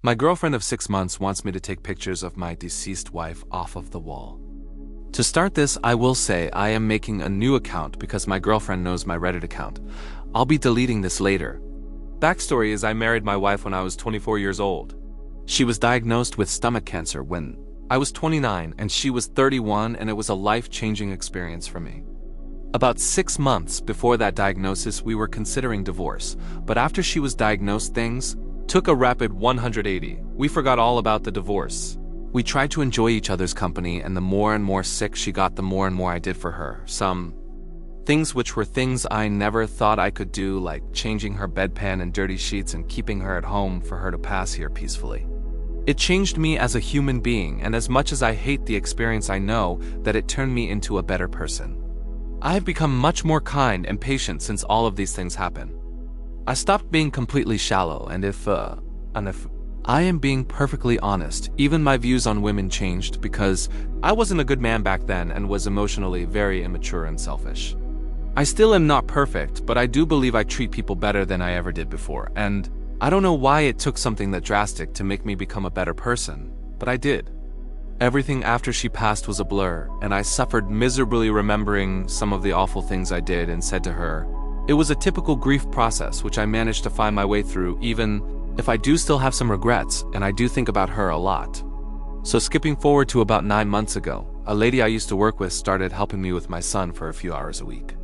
My girlfriend of 6 months wants me to take pictures of my deceased wife off of the wall. To start this, I will say I am making a new account because my girlfriend knows my Reddit account. I'll be deleting this later. Backstory is I married my wife when I was 24 years old. She was diagnosed with stomach cancer when I was 29 and she was 31, and it was a life-changing experience for me. About 6 months before that diagnosis, we were considering divorce, but after she was diagnosed, things took a rapid 180. We forgot all about the divorce. We tried to enjoy each other's company, and the more and more sick she got, the more and more I did for her. Some things which were things I never thought I could do, like changing her bedpan and dirty sheets and keeping her at home for her to pass here peacefully. It changed me as a human being, and as much as I hate the experience, I know that it turned me into a better person. I have become much more kind and patient since all of these things happened. I stopped being completely shallow, and if I am being perfectly honest, even my views on women changed because I wasn't a good man back then and was emotionally very immature and selfish. I still am not perfect, but I do believe I treat people better than I ever did before, and I don't know why it took something that drastic to make me become a better person, but I did. Everything after she passed was a blur, and I suffered miserably remembering some of the awful things I did and said to her. It was a typical grief process which I managed to find my way through, even if I do still have some regrets, and I do think about her a lot. So skipping forward to about 9 months ago, a lady I used to work with started helping me with my son for a few hours a week.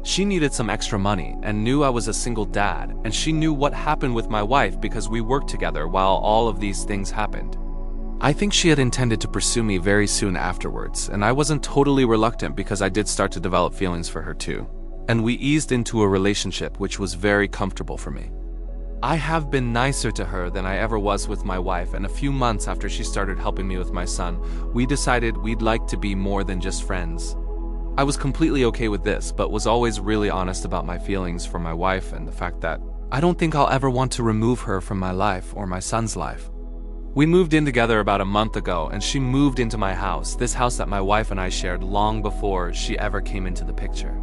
She needed some extra money and knew I was a single dad, and she knew what happened with my wife because we worked together while all of these things happened. I think she had intended to pursue me very soon afterwards, and I wasn't totally reluctant because I did start to develop feelings for her too. And we eased into a relationship which was very comfortable for me. I have been nicer to her than I ever was with my wife, and a few months after she started helping me with my son, we decided we'd like to be more than just friends. I was completely okay with this, but was always really honest about my feelings for my wife and the fact that I don't think I'll ever want to remove her from my life or my son's life. We moved in together about a month ago, and she moved into my house, this house that my wife and I shared long before she ever came into the picture.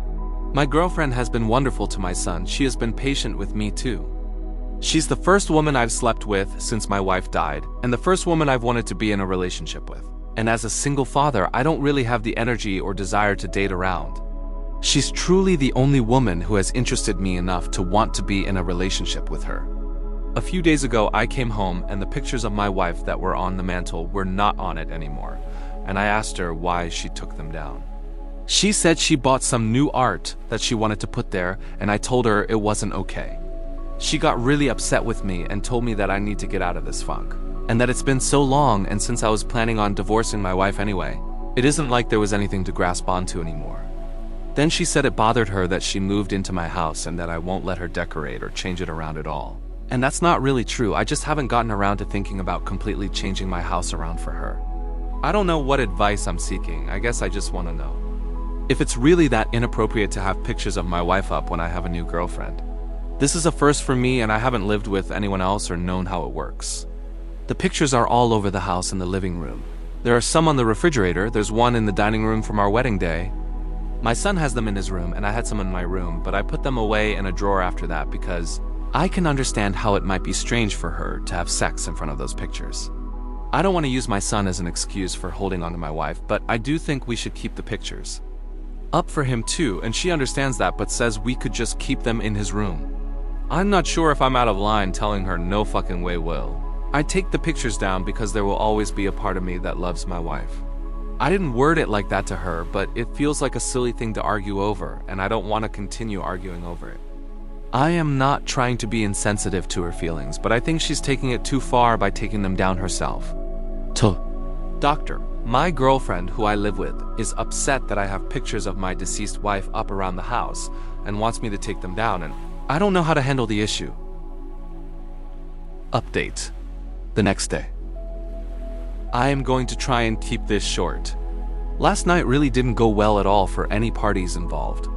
My girlfriend has been wonderful to my son. She has been patient with me too. She's the first woman I've slept with since my wife died, and the first woman I've wanted to be in a relationship with. And as a single father, I don't really have the energy or desire to date around. She's truly the only woman who has interested me enough to want to be in a relationship with her. A few days ago, I came home and the pictures of my wife that were on the mantle were not on it anymore, and I asked her why she took them down. She said she bought some new art that she wanted to put there, and I told her it wasn't okay. She got really upset with me and told me that I need to get out of this funk, and that it's been so long, and since I was planning on divorcing my wife anyway, it isn't like there was anything to grasp onto anymore. Then she said it bothered her that she moved into my house and that I won't let her decorate or change it around at all. And that's not really true. I just haven't gotten around to thinking about completely changing my house around for her. I don't know what advice I'm seeking. I guess I just want to know if it's really that inappropriate to have pictures of my wife up when I have a new girlfriend. This is a first for me, and I haven't lived with anyone else or known how it works. The pictures are all over the house in the living room. There are some on the refrigerator. There's one in the dining room from our wedding day. My son has them in his room, and I had some in my room, but I put them away in a drawer after that because I can understand how it might be strange for her to have sex in front of those pictures. I don't want to use my son as an excuse for holding on to my wife, but I do think we should keep the pictures up for him too, and she understands that but says we could just keep them in his room. I'm not sure if I'm out of line telling her no fucking way will. I take the pictures down because there will always be a part of me that loves my wife. I didn't word it like that to her, but it feels like a silly thing to argue over, and I don't want to continue arguing over it. I am not trying to be insensitive to her feelings, but I think she's taking it too far by taking them down herself. Doctor, my girlfriend, who I live with, is upset that I have pictures of my deceased wife up around the house and wants me to take them down, and I don't know how to handle the issue. Update. The next day. I am going to try and keep this short. Last night really didn't go well at all for any parties involved.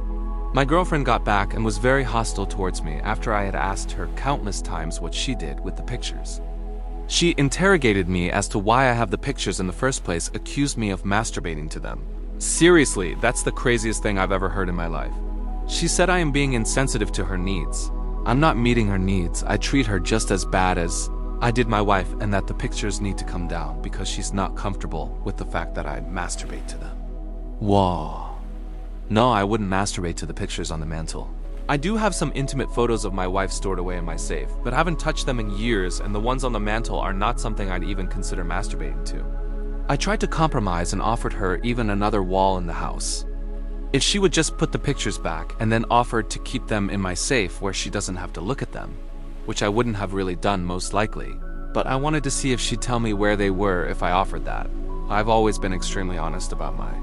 My girlfriend got back and was very hostile towards me after I had asked her countless times what she did with the pictures. She interrogated me as to why I have the pictures in the first place, accused me of masturbating to them. Seriously, that's the craziest thing I've ever heard in my life. She said I am being insensitive to her needs. I'm not meeting her needs. I treat her just as bad as I did my wife and that the pictures need to come down because she's not comfortable with the fact that I masturbate to them. Whoa. No, I wouldn't masturbate to the pictures on the mantle. I do have some intimate photos of my wife stored away in my safe, but haven't touched them in years, and the ones on the mantle are not something I'd even consider masturbating to. I tried to compromise and offered her even another wall in the house. If she would just put the pictures back and then offered to keep them in my safe where she doesn't have to look at them, which I wouldn't have really done most likely, but I wanted to see if she'd tell me where they were if I offered that. I've always been extremely honest about my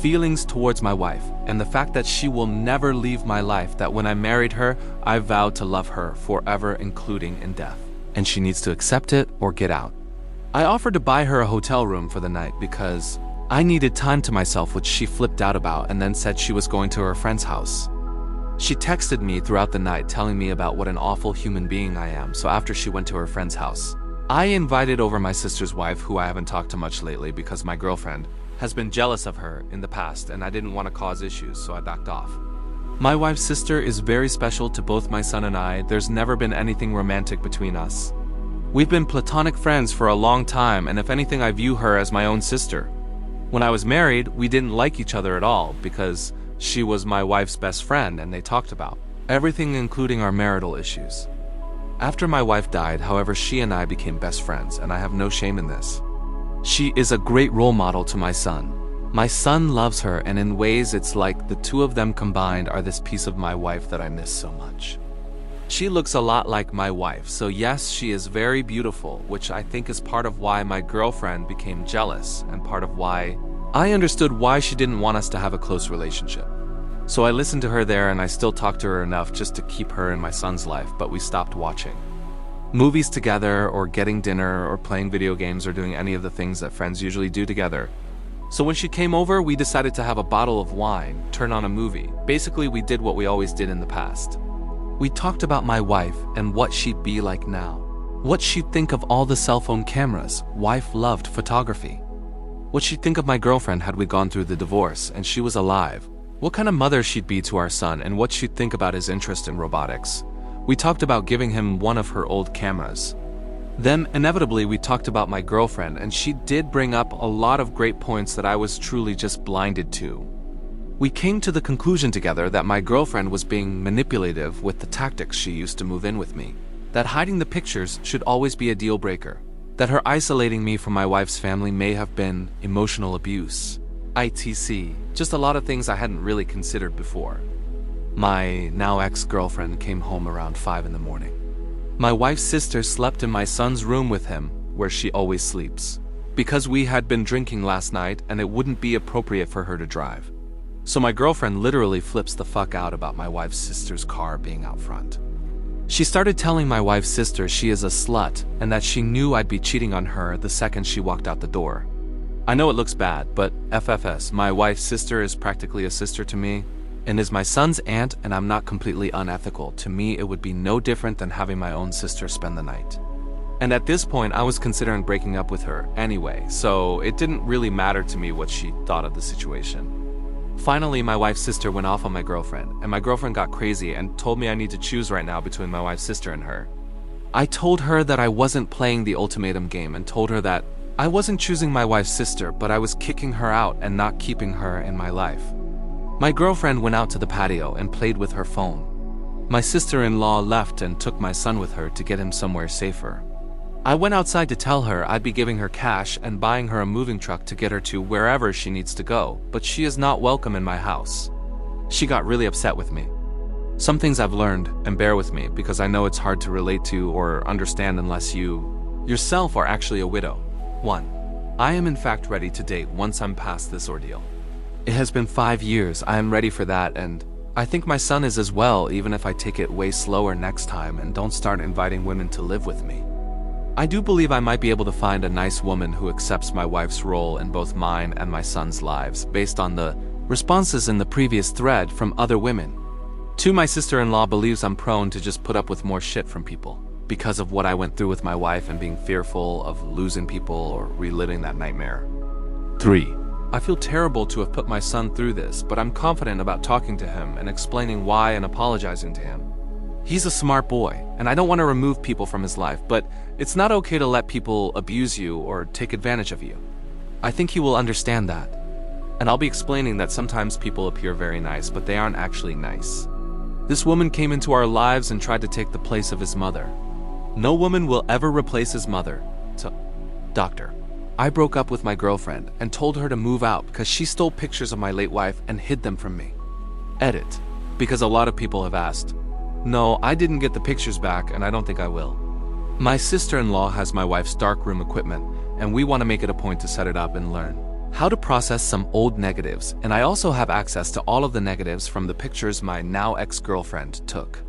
feelings towards my wife, and the fact that she will never leave my life, that when I married her, I vowed to love her forever, including in death. And she needs to accept it or get out. I offered to buy her a hotel room for the night because I needed time to myself, which she flipped out about and then said she was going to her friend's house. She texted me throughout the night telling me about what an awful human being I am, so after she went to her friend's house, I invited over my sister's wife, who I haven't talked to much lately because my girlfriend has been jealous of her in the past and I didn't want to cause issues, so I backed off. My wife's sister is very special to both my son and I. There's never been anything romantic between us. We've been platonic friends for a long time, and if anything, I view her as my own sister. When I was married, we didn't like each other at all because she was my wife's best friend and they talked about everything, including our marital issues. After my wife died, however, she and I became best friends, and I have no shame in this. She is a great role model to my son. My son loves her, and in ways it's like the two of them combined are this piece of my wife that I miss so much. She looks a lot like my wife, so yes, she is very beautiful, which I think is part of why my girlfriend became jealous and part of why I understood why she didn't want us to have a close relationship. So I listened to her there, and I still talk to her enough just to keep her in my son's life, but we stopped watching movies together or getting dinner or playing video games or doing any of the things that friends usually do together. So when she came over, we decided to have a bottle of wine, turn on a movie. Basically, we did what we always did in the past. We talked about my wife and what she'd be like now. What she'd think of all the cell phone cameras. Wife loved photography. What she'd think of my girlfriend had we gone through the divorce and she was alive. What kind of mother she'd be to our son, and what she'd think about his interest in robotics. We talked about giving him one of her old cameras. Then, inevitably, we talked about my girlfriend, and she did bring up a lot of great points that I was truly just blinded to. We came to the conclusion together that my girlfriend was being manipulative with the tactics she used to move in with me, that hiding the pictures should always be a deal breaker, that her isolating me from my wife's family may have been emotional abuse, etc. Just a lot of things I hadn't really considered before. My now ex-girlfriend came home around 5 in the morning. My wife's sister slept in my son's room with him, where she always sleeps, because we had been drinking last night and it wouldn't be appropriate for her to drive. So my girlfriend literally flips the fuck out about my wife's sister's car being out front. She started telling my wife's sister she is a slut and that she knew I'd be cheating on her the second she walked out the door. I know it looks bad, but FFS, my wife's sister is practically a sister to me, and is my son's aunt, and I'm not completely unethical. To me, it would be no different than having my own sister spend the night. And at this point, I was considering breaking up with her anyway, so it didn't really matter to me what she thought of the situation. Finally, my wife's sister went off on my girlfriend, and my girlfriend got crazy and told me I need to choose right now between my wife's sister and her. I told her that I wasn't playing the ultimatum game and told her that I wasn't choosing my wife's sister, but I was kicking her out and not keeping her in my life. My girlfriend went out to the patio and played with her phone. My sister-in-law left and took my son with her to get him somewhere safer. I went outside to tell her I'd be giving her cash and buying her a moving truck to get her to wherever she needs to go, but she is not welcome in my house. She got really upset with me. Some things I've learned, and bear with me, because I know it's hard to relate to or understand unless you yourself are actually a widow. 1. I am in fact ready to date once I'm past this ordeal. It has been 5 years, I am ready for that, and I think my son is as well, even if I take it way slower next time and don't start inviting women to live with me. I do believe I might be able to find a nice woman who accepts my wife's role in both mine and my son's lives, based on the responses in the previous thread from other women. 2. My sister-in-law believes I'm prone to just put up with more shit from people, because of what I went through with my wife and being fearful of losing people or reliving that nightmare. 3. I feel terrible to have put my son through this, but I'm confident about talking to him and explaining why and apologizing to him. He's a smart boy, and I don't want to remove people from his life, but it's not okay to let people abuse you or take advantage of you. I think he will understand that. And I'll be explaining that sometimes people appear very nice, but they aren't actually nice. This woman came into our lives and tried to take the place of his mother. No woman will ever replace his mother. So, doctor, I broke up with my girlfriend and told her to move out because she stole pictures of my late wife and hid them from me. Edit, because a lot of people have asked. No, I didn't get the pictures back, and I don't think I will. My sister-in-law has my wife's darkroom equipment, and we want to make it a point to set it up and learn how to process some old negatives, and I also have access to all of the negatives from the pictures my now ex-girlfriend took.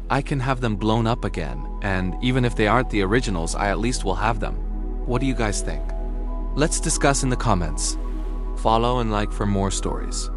I can have them blown up again, and even if they aren't the originals, I at least will have them. What do you guys think? Let's discuss in the comments. Follow and like for more stories.